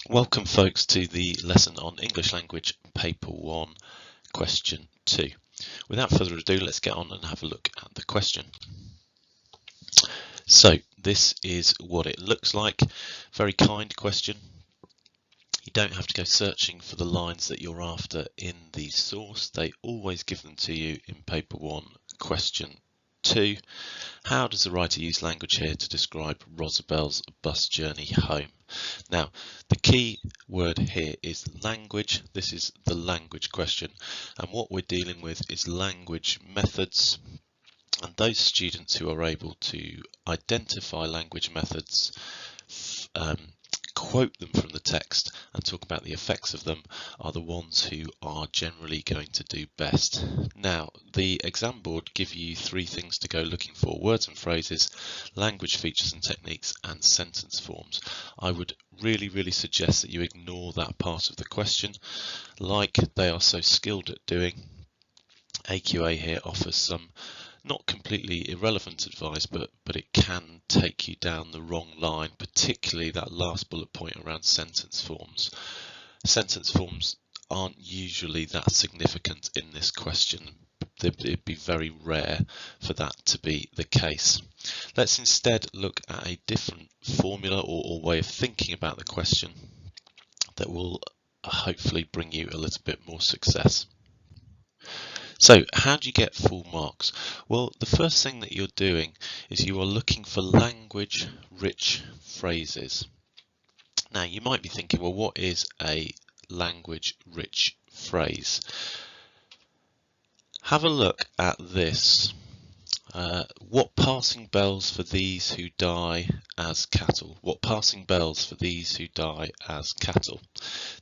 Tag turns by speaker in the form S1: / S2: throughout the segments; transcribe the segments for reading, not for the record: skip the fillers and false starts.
S1: Welcome folks to the lesson on English language paper 1 question 2. Without further ado, let's get on and have a look at the question. So this is what it looks like. Very kind question. You don't have to go searching for the lines that you're after in the source. They always give them to you in paper 1 question 2. How does the writer use language here to describe Rosabel's bus journey home? Now, the key word here is language. This is the language question, and what we're dealing with is language methods. And those students who are able to identify language methods, quote them from the text and talk about the effects of them are the ones who are generally going to do best. Now, the exam board give you 3 things to go looking for: words and phrases, language features and techniques, and sentence forms. I would really suggest that you ignore that part of the question. Like they are so skilled at doing, AQA here offers some not completely irrelevant advice, but it can take you down the wrong line, particularly that last bullet point around sentence forms. Sentence forms aren't usually that significant in this question. It'd be very rare for that to be the case. Let's instead look at a different formula or way of thinking about the question that will hopefully bring you a little bit more success. So how do you get full marks? Well, the first thing that you're doing is you are looking for language-rich phrases. Now, you might be thinking, well, what is a language-rich phrase? Have a look at this. What passing bells for these who die as cattle? What passing bells for these who die as cattle?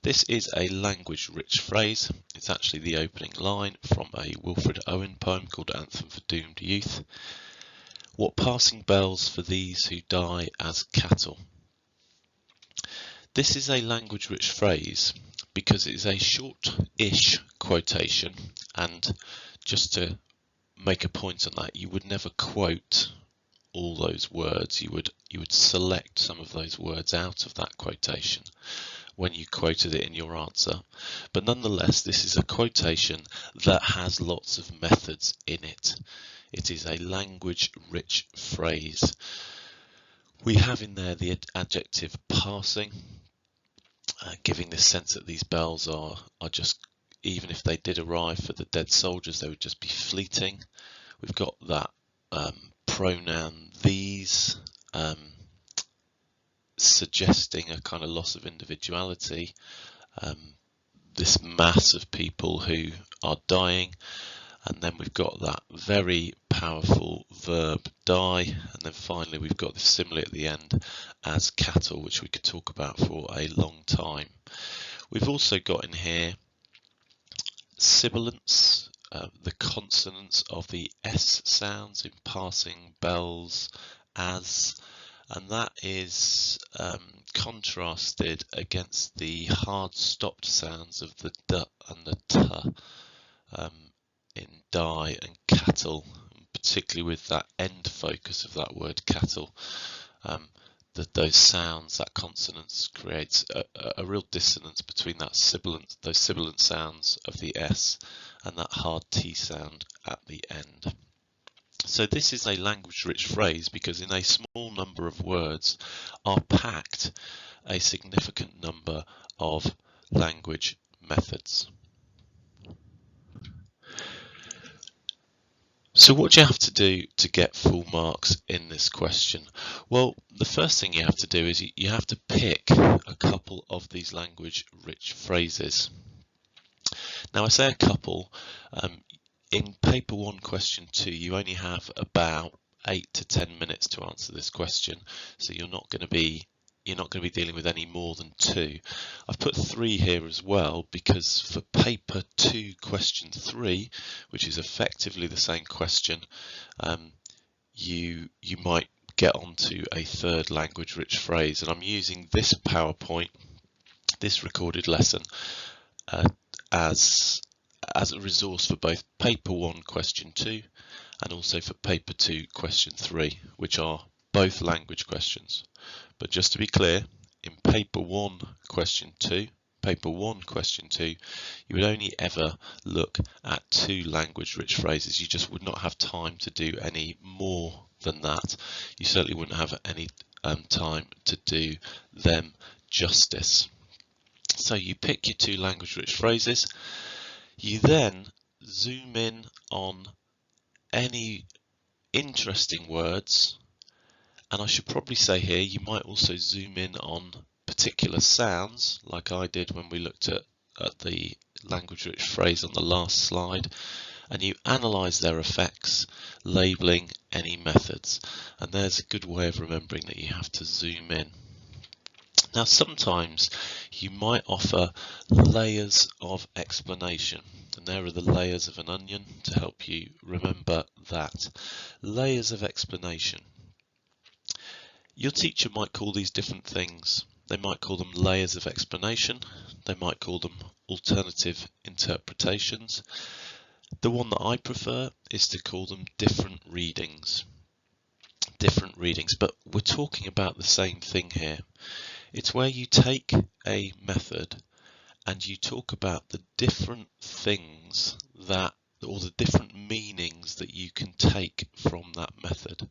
S1: This is a language-rich phrase. It's actually the opening line from a Wilfred Owen poem called Anthem for Doomed Youth. What passing bells for these who die as cattle? This is a language-rich phrase because it is a short-ish quotation, and just to make a point on that, you would never quote all those words. You would select some of those words out of that quotation when you quoted it in your answer. But nonetheless, this is a quotation that has lots of methods in it. It is a language-rich phrase. We have in there the adjective passing, giving the sense that these bells are just, even if they did arrive for the dead soldiers, they would just be fleeting. We've got that pronoun these, suggesting a kind of loss of individuality. This mass of people who are dying. And then we've got that very powerful verb die. And then finally we've got the simile at the end as cattle, which we could talk about for a long time. We've also got in here sibilants, the consonants of the S sounds in passing, bells, as, and that is contrasted against the hard stopped sounds of the D and the T in die and cattle, particularly with that end focus of that word cattle. Those sounds, that consonants, creates a real dissonance between that those sibilant sounds of the S and that hard T sound at the end. So this is a language-rich phrase because in a small number of words are packed a significant number of language methods. So what do you have to do to get full marks in this question? Well, the first thing you have to do is you have to pick a couple of these language-rich phrases. Now, I say a couple. In paper 1 question 2, you only have about 8 to 10 minutes to answer this question, so you're not going to be dealing with any more than 2. I've put 3 here as well because for paper 2 question 3, which is effectively the same question, you might get onto a third language-rich phrase, and I'm using this PowerPoint, this recorded lesson, as a resource for both paper 1 question 2 and also for paper 2 question 3, which are both language questions. But just to be clear, in paper 1 question 2, paper 1 question 2, you would only ever look at 2 language-rich phrases. You just would not have time to do any more than that. You certainly wouldn't have any time to do them justice. So you pick your 2 language-rich phrases. You then zoom in on any interesting words, and I should probably say here you might also zoom in on particular sounds, like I did when we looked at the language-rich phrase on the last slide, and you analyse their effects, labelling any methods. And there's a good way of remembering that you have to zoom in. Now sometimes you might offer layers of explanation, and there are the layers of an onion to help you remember that. Layers of explanation. Your teacher might call these different things. They might call them layers of explanation. They might call them alternative interpretations. The one that I prefer is to call them different readings. Different readings, but we're talking about the same thing here. It's where you take a method and you talk about the different things that, or the different meanings that you can take from that method.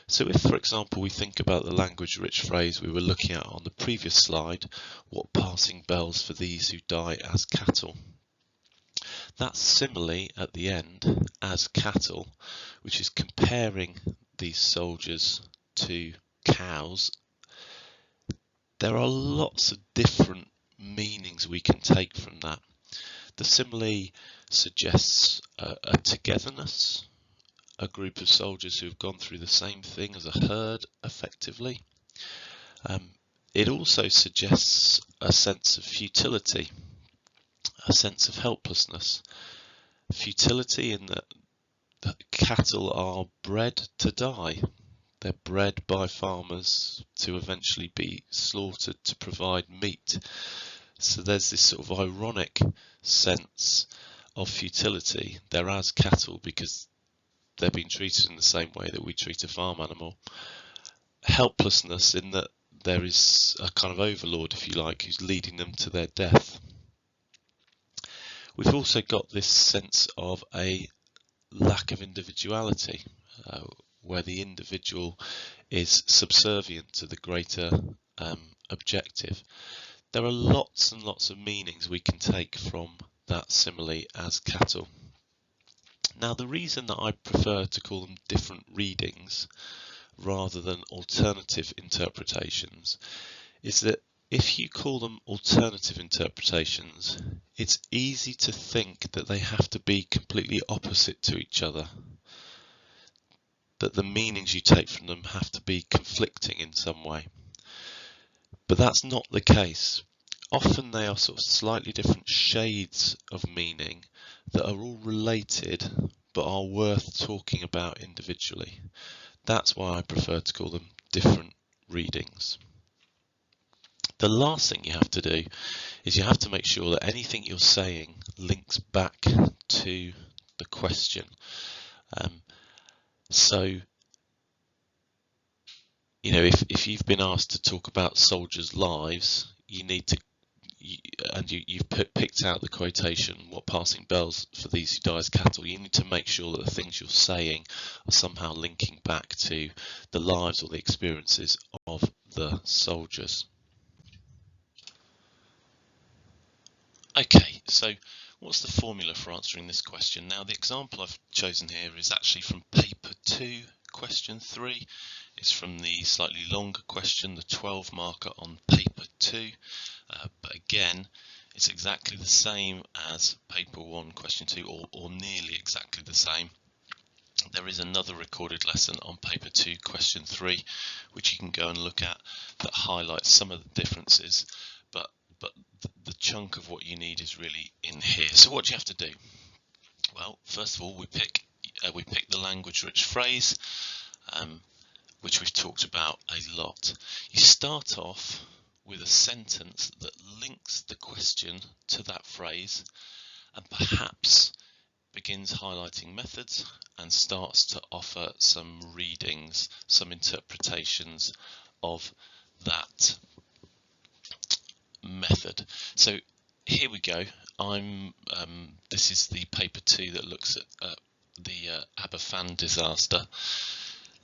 S1: So if, for example, we think about the language-rich phrase we were looking at on the previous slide, what passing bells for these who die as cattle? That simile at the end, as cattle, which is comparing these soldiers to cows, there are lots of different meanings we can take from that. The simile suggests a togetherness, a group of soldiers who have gone through the same thing as a herd, effectively. It also suggests a sense of futility, a sense of helplessness. Futility in that cattle are bred to die. They're bred by farmers to eventually be slaughtered to provide meat. So there's this sort of ironic sense of futility. They're as cattle because they're being treated in the same way that we treat a farm animal. Helplessness in that there is a kind of overlord, if you like, who's leading them to their death. We've also got this sense of a lack of individuality, where the individual is subservient to the greater objective. There are lots and lots of meanings we can take from that simile as cattle. Now, the reason that I prefer to call them different readings rather than alternative interpretations is that if you call them alternative interpretations, it's easy to think that they have to be completely opposite to each other, that the meanings you take from them have to be conflicting in some way. But that's not the case. Often they are sort of slightly different shades of meaning that are all related but are worth talking about individually. That's why I prefer to call them different readings. The last thing you have to do is you have to make sure that anything you're saying links back to the question. So, you know, if you've been asked to talk about soldiers' lives, you need to, you've picked out the quotation, what passing bells for these who die as cattle, you need to make sure that the things you're saying are somehow linking back to the lives or the experiences of the soldiers. Okay, so what's the formula for answering this question? Now, the example I've chosen here is actually from paper 2, question 3. It's from the slightly longer question, the 12 marker on paper 2. But again, it's exactly the same as paper 1, question 2, or nearly exactly the same. There is another recorded lesson on paper 2, question 3, which you can go and look at, that highlights some of the differences. But the chunk of what you need is really in here. So what do you have to do? Well, first of all, we pick the language-rich phrase, which we've talked about a lot. You start off with a sentence that links the question to that phrase and perhaps begins highlighting methods and starts to offer some readings, some interpretations of that method. So here we go. This is the paper 2 that looks at the Aberfan disaster.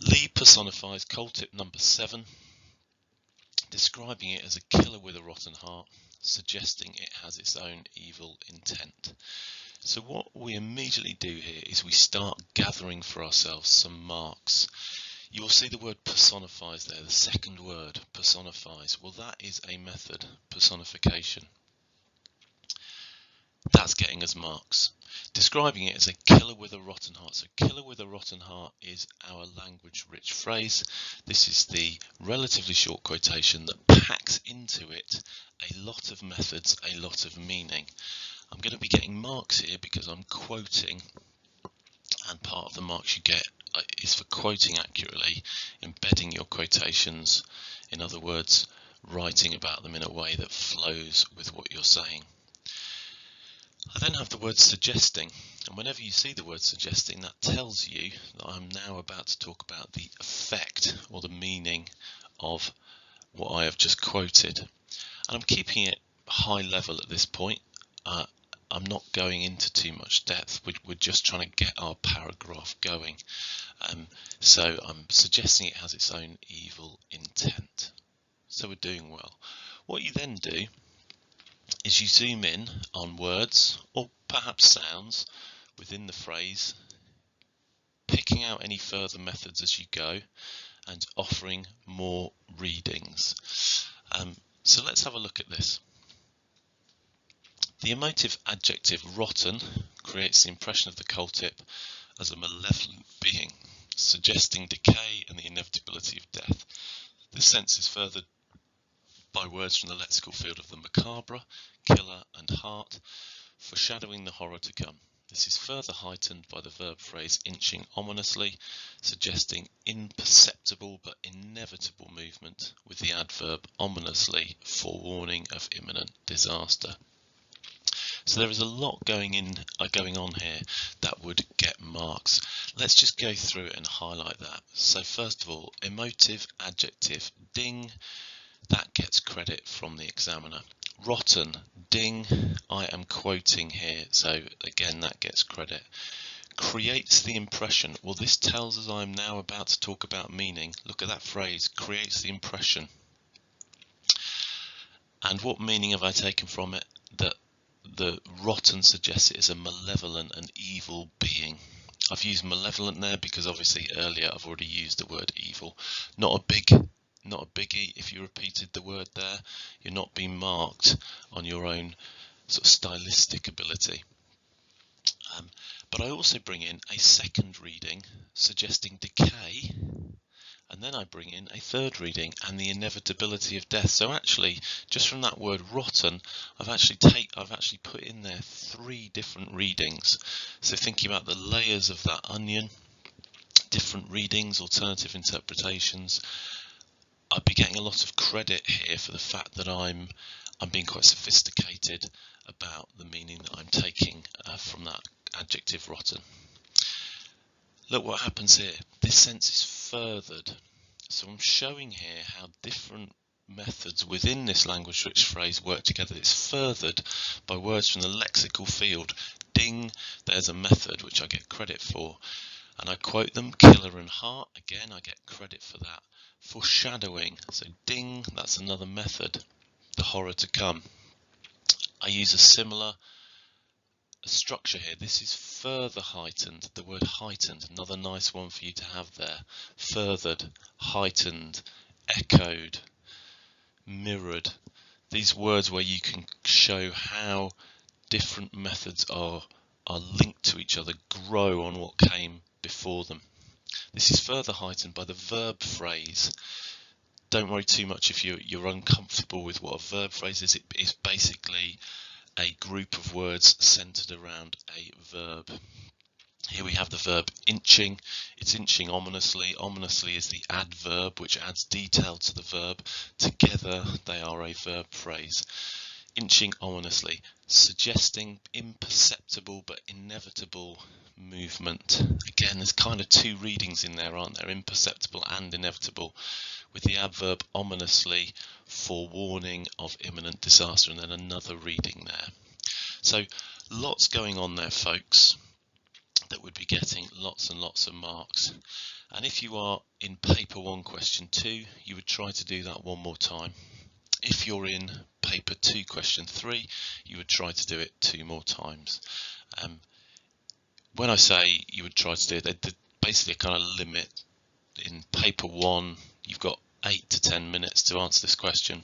S1: Lee personifies coal tip number 7, describing it as a killer with a rotten heart, suggesting it has its own evil intent. So what we immediately do here is we start gathering for ourselves some marks. You will see the word personifies there, the second word, personifies. Well, that is a method, personification. That's getting us marks. Describing it as a killer with a rotten heart. So killer with a rotten heart is our language-rich phrase. This is the relatively short quotation that packs into it a lot of methods, a lot of meaning. I'm going to be getting marks here because I'm quoting, and part of the marks you get is for quoting accurately, embedding your quotations, in other words, writing about them in a way that flows with what you're saying. I then have the word suggesting, and whenever you see the word suggesting, that tells you that I'm now about to talk about the effect or the meaning of what I have just quoted. And I'm keeping it high level at this point. I'm not going into too much depth. We're just trying to get our paragraph going. So I'm suggesting it has its own evil intent. So we're doing well. What you then do is you zoom in on words or perhaps sounds within the phrase, picking out any further methods as you go and offering more readings. So let's have a look at this. The emotive adjective rotten creates the impression of the coal tip as a malevolent being, suggesting decay and the inevitability of death. This sense is furthered by words from the lexical field of the macabre, killer and heart, foreshadowing the horror to come. This is further heightened by the verb phrase inching ominously, suggesting imperceptible but inevitable movement, with the adverb ominously forewarning of imminent disaster. So there is a lot going on here that would get marks. Let's just go through it and highlight that. So first of all, emotive adjective, ding, that gets credit from the examiner. Rotten, ding, I am quoting here, so again that gets credit. Creates the impression, well this tells us I'm now about to talk about meaning. Look at that phrase, creates the impression. And what meaning have I taken from it? That the rotten suggests it is a malevolent and evil being. I've used malevolent there because obviously earlier I've already used the word evil. Not a biggie if you repeated the word there. You're not being marked on your own sort of stylistic ability. But I also bring in a second reading suggesting decay, and then I bring in a third reading and the inevitability of death. So actually, just from that word rotten, I've actually put in there 3 different readings. So thinking about the layers of that onion, different readings, alternative interpretations, I'd be getting a lot of credit here for the fact that I'm being quite sophisticated about the meaning that I'm taking from that adjective rotten. Look what happens here. This sense is furthered. So I'm showing here how different methods within this language-rich phrase work together. It's furthered by words from the lexical field. Ding, there's a method which I get credit for. And I quote them, killer and heart. Again, I get credit for that. Foreshadowing. So ding, that's another method. The horror to come. I use a similar structure here. This is further heightened. The word heightened, another nice one for you to have there. Furthered, heightened, echoed, mirrored. These words where you can show how different methods are linked to each other, grow on what came before them. This is further heightened by the verb phrase. Don't worry too much if you're uncomfortable with what a verb phrase is. It's basically a group of words centered around a verb. Here we have the verb inching. It's inching ominously. Ominously is the adverb which adds detail to the verb. Together they are a verb phrase. Inching ominously, suggesting imperceptible but inevitable movement. Again, there's kind of 2 readings in there, aren't there? Imperceptible and inevitable, with the adverb ominously, forewarning of imminent disaster, and then another reading there. So lots going on there, folks, that would be getting lots and lots of marks. And if you are in paper 1 question 2, you would try to do that one more time. If you're in paper 2 question 3, you would try to do it 2 more times. When I say you would try to do it, there's basically a kind of limit. In paper 1, you've got 8 to 10 minutes to answer this question.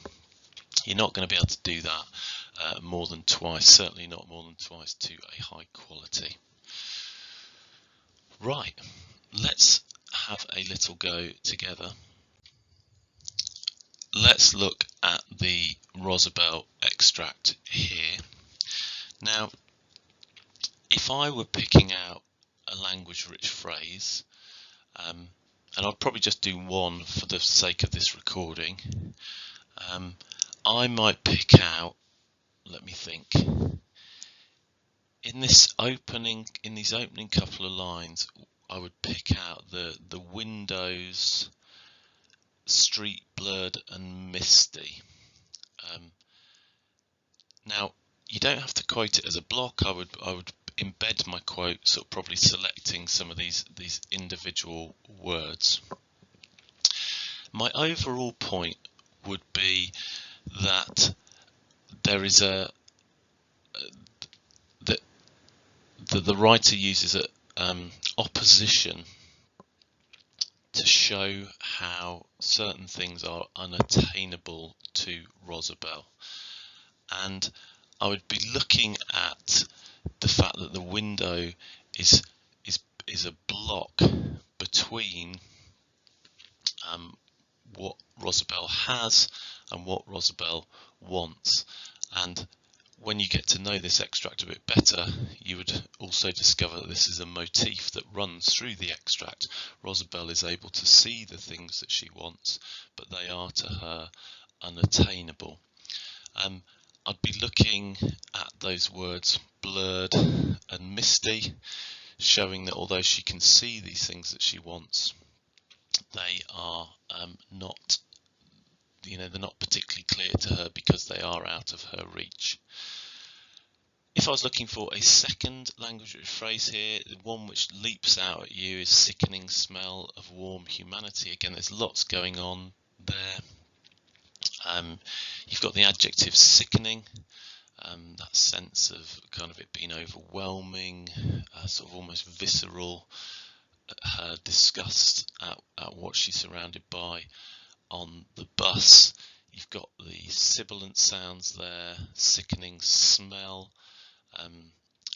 S1: You're not going to be able to do that more than twice, certainly not more than twice to a high quality. Right, let's have a little go together. Let's look at the Rosabelle extract here. Now, if I were picking out a language-rich phrase, and I'll probably just do one for the sake of this recording, I might pick out, let me think, in these opening couple of lines, I would pick out the windows, street blurred and misty. Now, you don't have to quote it as a block. I would embed my quote, sort of probably selecting some of these individual words. My overall point would be that there is the writer uses opposition to show how certain things are unattainable to Rosabelle, and I would be looking at the fact that the window is a block between what Rosabelle has and what Rosabelle wants. And when you get to know this extract a bit better, you would also discover that this is a motif that runs through the extract. Rosabelle is able to see the things that she wants, but they are to her unattainable. I'd be looking at those words blurred and misty, showing that although she can see these things that she wants, they are not, they're not particularly clear to her because they are out of her reach. If I was looking for a second language phrase here, the one which leaps out at you is sickening smell of warm humanity. Again, there's lots going on there. You've got the adjective sickening, that sense of kind of it being overwhelming, sort of almost visceral, her disgust at what she's surrounded by on the bus. You've got the sibilant sounds there, sickening smell,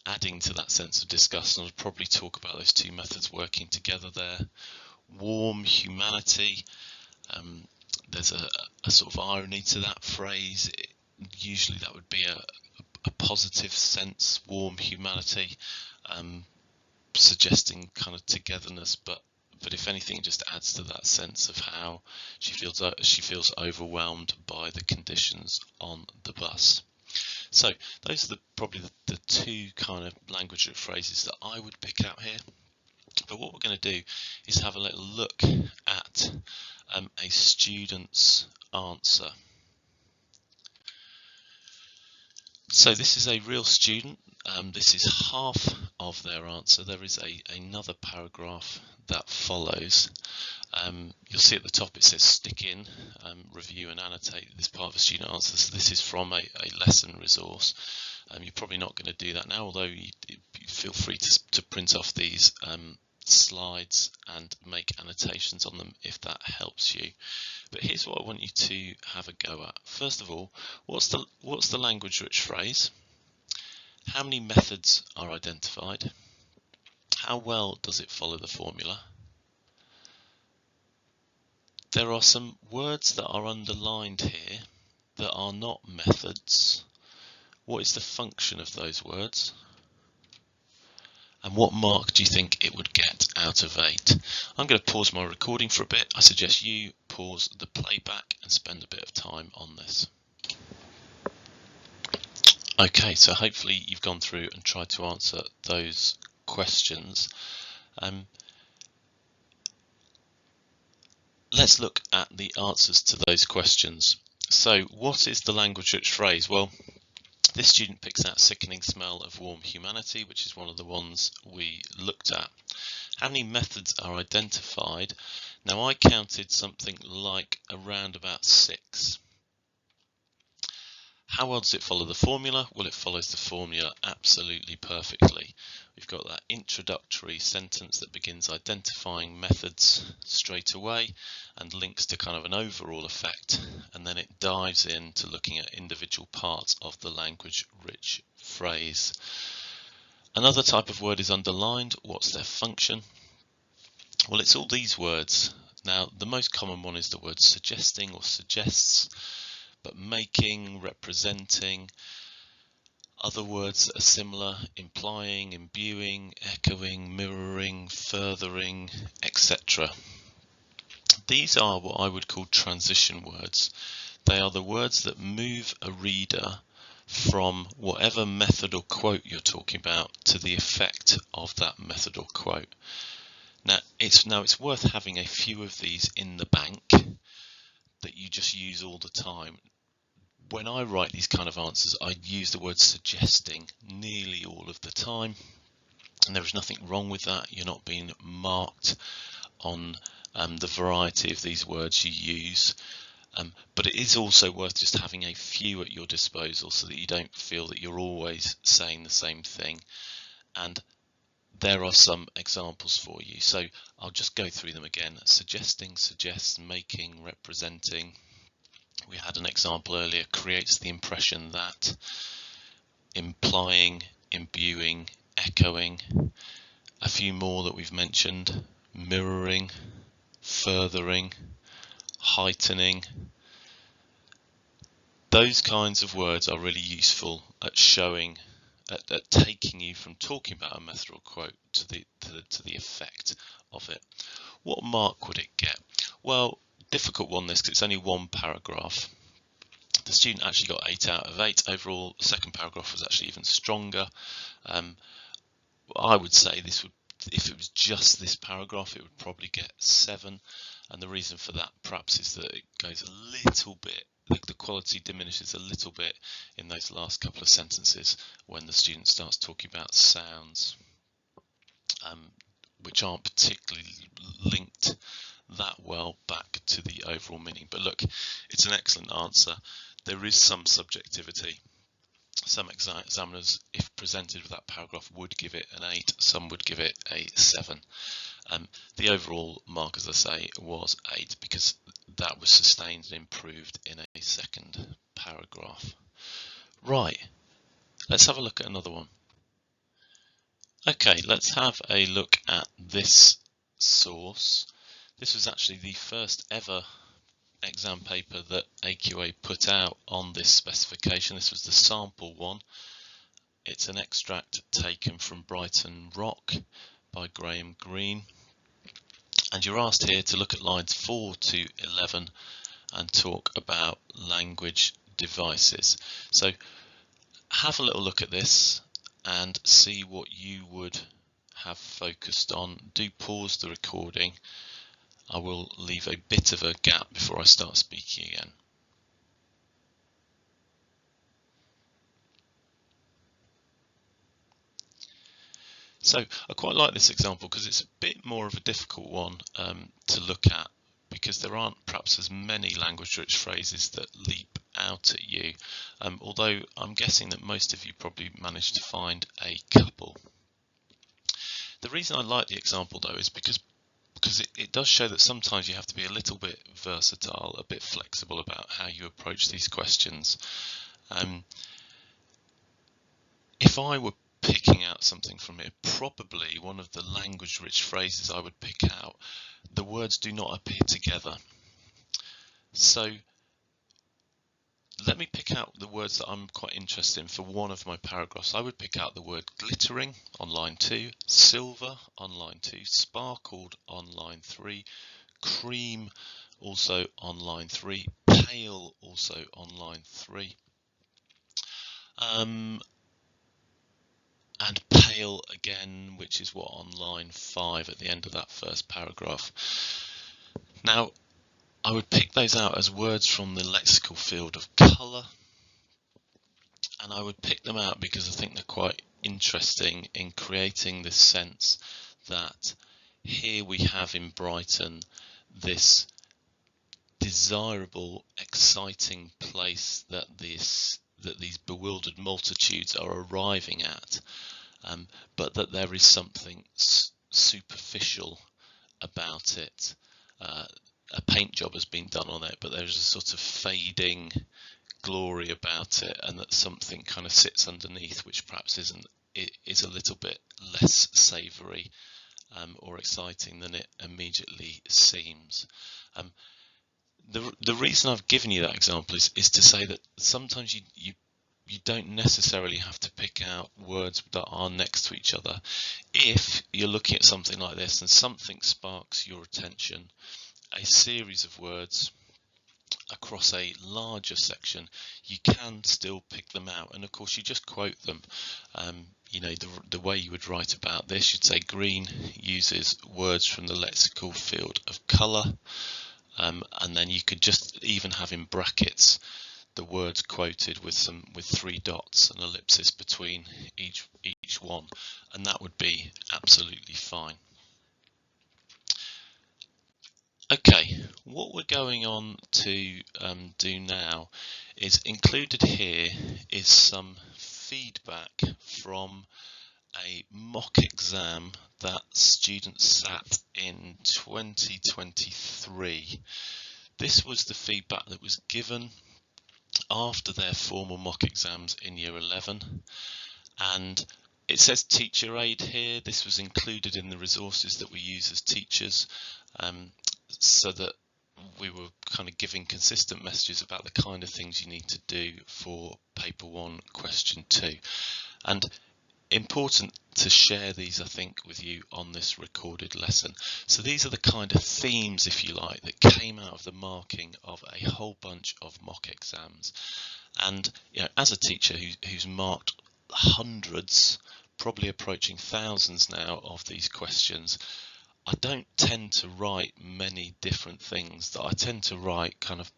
S1: adding to that sense of disgust, and I'll probably talk about those two methods working together there. Warm humanity, there's a sort of irony to that phrase. Usually that would be a positive sense, warm humanity, suggesting kind of togetherness, but if anything, it just adds to that sense of how she feels overwhelmed by the conditions on the bus. So those are probably the two kind of language phrases that I would pick out here. But what we're going to do is have a little look at a student's answer. So this is a real student. This is half of their answer. There is another paragraph that follows. You'll see at the top it says stick in, review and annotate this part of a student answer. So this is from a lesson resource. You're probably not going to do that now, although you feel free to print off these slides and make annotations on them if that helps you. But here's what I want you to have a go at. First of all, what's the language rich phrase? How many methods are identified? How well does it follow the formula? There are some words that are underlined here that are not methods. What is the function of those words? And what mark do you think it would get out of 8? I'm going to pause my recording for a bit. I suggest you pause the playback and spend a bit of time on this. Okay, so hopefully you've gone through and tried to answer those questions. let's look at the answers to those questions. So what is the language-rich phrase? Well, this student picks out sickening smell of warm humanity, which is one of the ones we looked at. How many methods are identified? Now I counted something like around about 6. How well does it follow the formula? Well, it follows the formula absolutely perfectly. We've got that introductory sentence that begins identifying methods straight away and links to kind of an overall effect, and then it dives into looking at individual parts of the language-rich phrase. Another type of word is underlined. What's their function? Well, it's all these words. Now, the most common one is the word suggesting or suggests, but making, representing, other words that are similar, implying, imbuing, echoing, mirroring, furthering, etc. These are what I would call transition words. They are the words that move a reader from whatever method or quote you're talking about to the effect of that method or quote. Now it's worth having a few of these in the bank that you just use all the time. When I write these kind of answers, I use the word suggesting nearly all of the time, and there is nothing wrong with that. You're not being marked on the variety of these words you use, but it is also worth just having a few at your disposal so that you don't feel that you're always saying the same thing. And there are some examples for you, so I'll just go through them again. Suggesting, suggests, making, representing. We had an example earlier, creates the impression that, implying, imbuing, echoing. A few more that we've mentioned, mirroring, furthering, heightening. Those kinds of words are really useful at showing, at taking you from talking about a method or quote to the effect of it. What mark would it get? Well, difficult one this because it's only one paragraph. The student actually got 8 out of 8 overall. The second paragraph was actually even stronger. I would say this would, if it was just this paragraph, it would probably get 7. And the reason for that perhaps is that it goes a little bit, the quality diminishes a little bit in those last couple of sentences when the student starts talking about sounds, which aren't particularly linked that well back to the overall meaning. But look, it's an excellent answer. There is some subjectivity. Some examiners, if presented with that paragraph, would give it an 8, some would give it a 7. The overall mark, as I say, was 8 because that was sustained and improved in a second paragraph. Right, let's have a look at another one. Okay, let's have a look at this source. This was actually the first ever exam paper that AQA put out on this specification. This was the sample one. It's an extract taken from Brighton Rock by Graham Greene, and you're asked here to look at lines 4 to 11 and talk about language devices. So have a little look at this and see what you would have focused on. Do pause the recording. I will leave a bit of a gap before I start speaking again. So I quite like this example because it's a bit more of a difficult one to look at, because there aren't perhaps as many language-rich phrases that leap out at you, although I'm guessing that most of you probably managed to find a couple. The reason I like the example though is because it does show that sometimes you have to be a little bit versatile, a bit flexible about how you approach these questions. If I were picking out something from here, probably one of the language-rich phrases I would pick out, the words do not appear together. So let me pick out the words that I'm quite interested in for one of my paragraphs. I would pick out the word glittering on line 2, silver on line 2, sparkled on line 3, cream also on line 3, pale also on line 3. And pale again, which is what on line 5 at the end of that first paragraph. Now, I would pick those out as words from the lexical field of colour, and I would pick them out because I think they're quite interesting in creating this sense that here we have in Brighton this desirable, exciting place that these bewildered multitudes are arriving at, but that there is something superficial about it. A paint job has been done on it, but there's a sort of fading glory about it, and that something kind of sits underneath which perhaps is a little bit less savoury or exciting than it immediately seems. The reason I've given you that example is to say that sometimes you don't necessarily have to pick out words that are next to each other. If you're looking at something like this and something sparks your attention, a series of words across a larger section, you can still pick them out, and of course you just quote them. You know, the way you would write about this, you'd say Green uses words from the lexical field of colour, and then you could just even have in brackets the words quoted with 3 dots and ellipsis between each one, and that would be absolutely fine. Okay, what we're going on to do now is included here is some feedback from a mock exam that students sat in 2023. This was the feedback that was given after their formal mock exams in year 11, and it says teacher aid here. This was included in the resources that we use as teachers, so that we were kind of giving consistent messages about the kind of things you need to do for paper 1 question 2. And important to share these, I think, with you on this recorded lesson. So these are the kind of themes, if you like, that came out of the marking of a whole bunch of mock exams. And you know, as a teacher who's marked hundreds, probably approaching thousands now of these questions, I don't tend to write many different things. That I tend to write kind of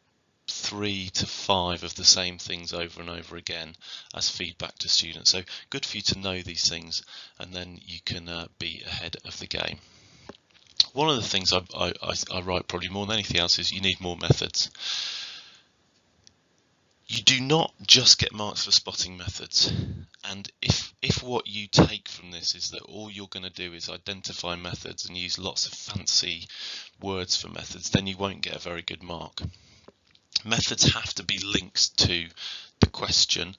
S1: 3 to 5 of the same things over and over again as feedback to students. So good for you to know these things, and then you can be ahead of the game. One of the things I write probably more than anything else is you need more methods. You do not just get marks for spotting methods, and if what you take from this is that all you're going to do is identify methods and use lots of fancy words for methods, then you won't get a very good mark. Methods have to be linked to the question.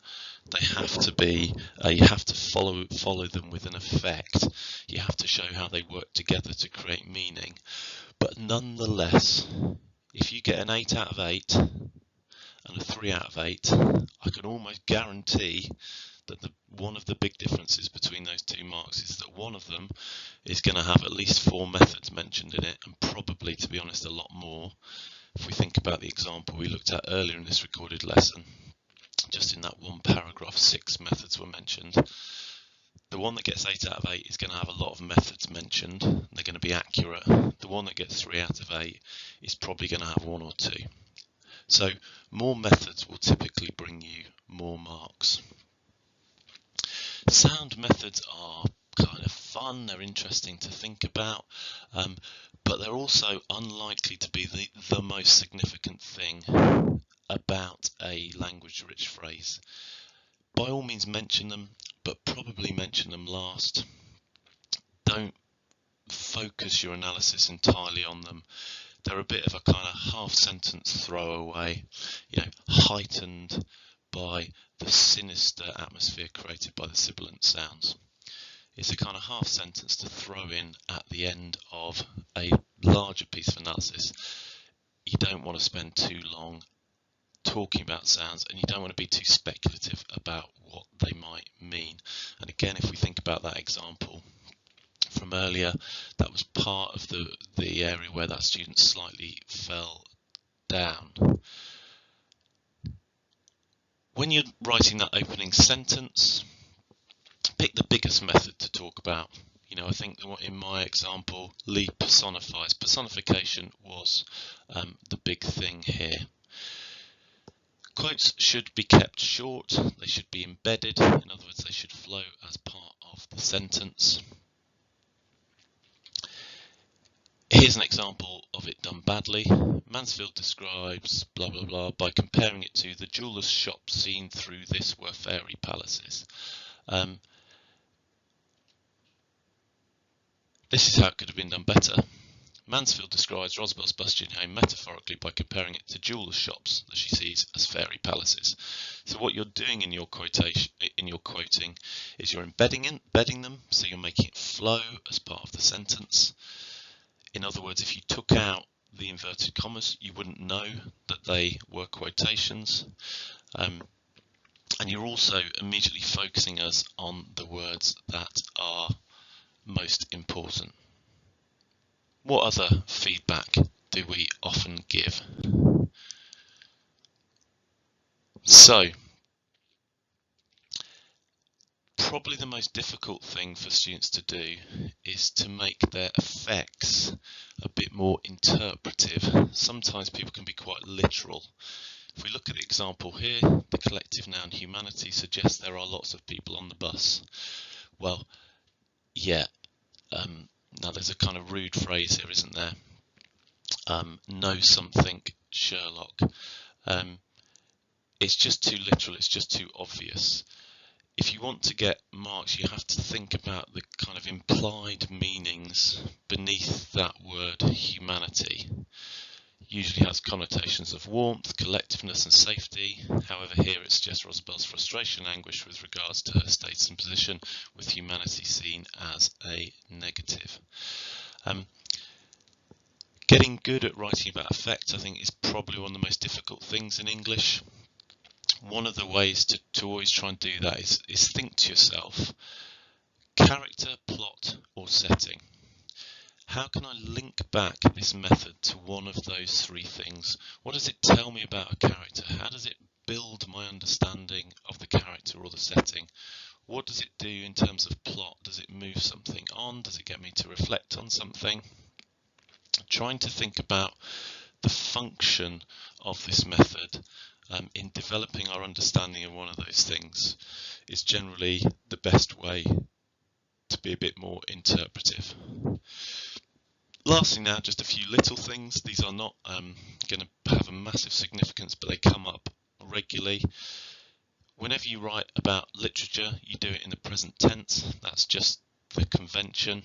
S1: They have to be, you have to follow them with an effect. You have to show how they work together to create meaning. But nonetheless, if you get an 8 out of 8 and a 3 out of 8, I can almost guarantee that one of the big differences between those 2 marks is that one of them is going to have at least 4 methods mentioned in it, and probably, to be honest, a lot more. If we think about the example we looked at earlier in this recorded lesson, just in that one paragraph, 6 methods were mentioned. The one that gets 8 out of 8 is going to have a lot of methods mentioned. They're going to be accurate. The one that gets 3 out of 8 is probably going to have 1 or 2. So more methods will typically bring you more marks. Sound methods are kind of fun, they're interesting to think about, but they're also unlikely to be the most significant thing about a language-rich phrase. By all means mention them, but probably mention them last. Don't focus your analysis entirely on them. They're a bit of a kind of half-sentence throwaway, you know, heightened by the sinister atmosphere created by the sibilant sounds. It's a kind of half sentence to throw in at the end of a larger piece of analysis. You don't want to spend too long talking about sounds, and you don't want to be too speculative about what they might mean. And again, if we think about that example from earlier, that was part of the area where that student slightly fell down. When you're writing that opening sentence, pick the biggest method to talk about. You know, I think in my example, Lee personifies. Personification was the big thing here. Quotes should be kept short, they should be embedded, in other words, they should flow as part of the sentence. Here's an example of it done badly. Mansfield describes blah blah blah by comparing it to the jeweller's shop seen through this were fairy palaces. This is how it could have been done better. Mansfield describes Rosabel's busting home metaphorically by comparing it to jewellers' shops that she sees as fairy palaces. So what you're doing in your quoting, is you're embedding them, so you're making it flow as part of the sentence. In other words, if you took out the inverted commas, you wouldn't know that they were quotations. And you're also immediately focusing us on the words that are most important. What other feedback do we often give? So, probably the most difficult thing for students to do is to make their effects a bit more interpretive. Sometimes people can be quite literal. If we look at the example here, the collective noun humanity suggests there are lots of people on the bus. Well, yeah, now there's a kind of rude phrase here, isn't there? Know something, Sherlock. It's just too literal, it's just too obvious. If you want to get marks, you have to think about the kind of implied meanings beneath that word humanity. Usually has connotations of warmth, collectiveness and safety. However, here it's just Rosabel's frustration and anguish with regards to her status and position, with humanity seen as a negative. Getting good at writing about affect, I think, is probably one of the most difficult things in English. One of the ways to always try and do that is think to yourself, character, plot or setting. How can I link back this method to one of those three things? What does it tell me about a character? How does it build my understanding of the character or the setting? What does it do in terms of plot? Does it move something on? Does it get me to reflect on something? Trying to think about the function of this method in developing our understanding of one of those things is generally the best way to be a bit more interpretive. Lastly now, just a few little things. These are not going to have a massive significance, but they come up regularly. Whenever you write about literature, you do it in the present tense. That's just the convention.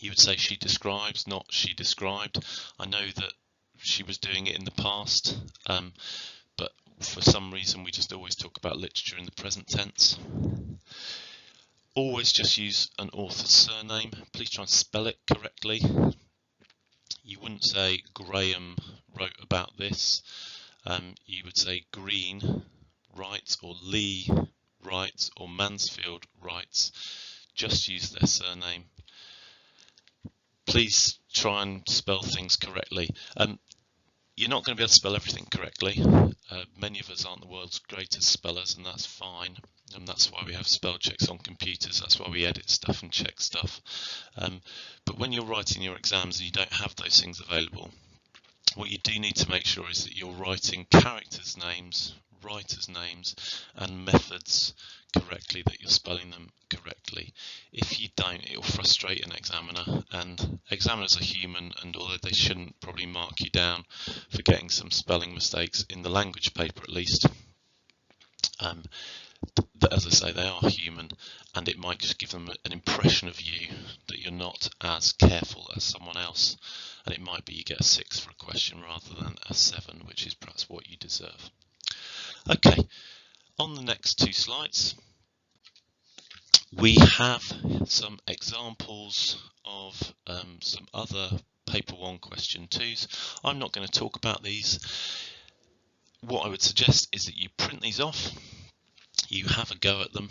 S1: You would say she describes, not she described. I know that she was doing it in the past, but for some reason we just always talk about literature in the present tense. Always just use an author's surname. Please try and spell it correctly. You wouldn't say Graham wrote about this. You would say Green writes, or Lee writes, or Mansfield writes. Just use their surname. Please try and spell things correctly. You're not going to be able to spell everything correctly. Many of us aren't the world's greatest spellers, and that's fine. And that's why we have spell checks on computers. That's why we edit stuff and check stuff. But when you're writing your exams and you don't have those things available, what you do need to make sure is that you're writing characters' names, writers' names, and methods correctly, that you're spelling them correctly. If you don't, it will frustrate an examiner, and examiners are human, and although they shouldn't probably mark you down for getting some spelling mistakes in the language paper at least, as I say, they are human, and it might just give them an impression of you that you're not as careful as someone else, and it might be you get a 6 for a question rather than a 7, which is perhaps what you deserve. Okay, on the next 2 slides we have some examples of some other paper 1 question 2s. I'm not going to talk about these. What I would suggest is that you print these off, you have a go at them,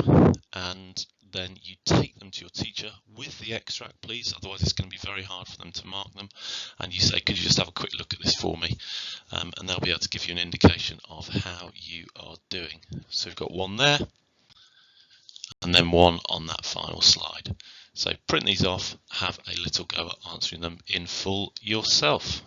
S1: and then you take them to your teacher with the extract, please, otherwise it's going to be very hard for them to mark them, and you say, could you just have a quick look at this for me, and they'll be able to give you an indication of how you are doing. So we've got one there, and then one on that final slide. So print these off, have a little go at answering them in full yourself.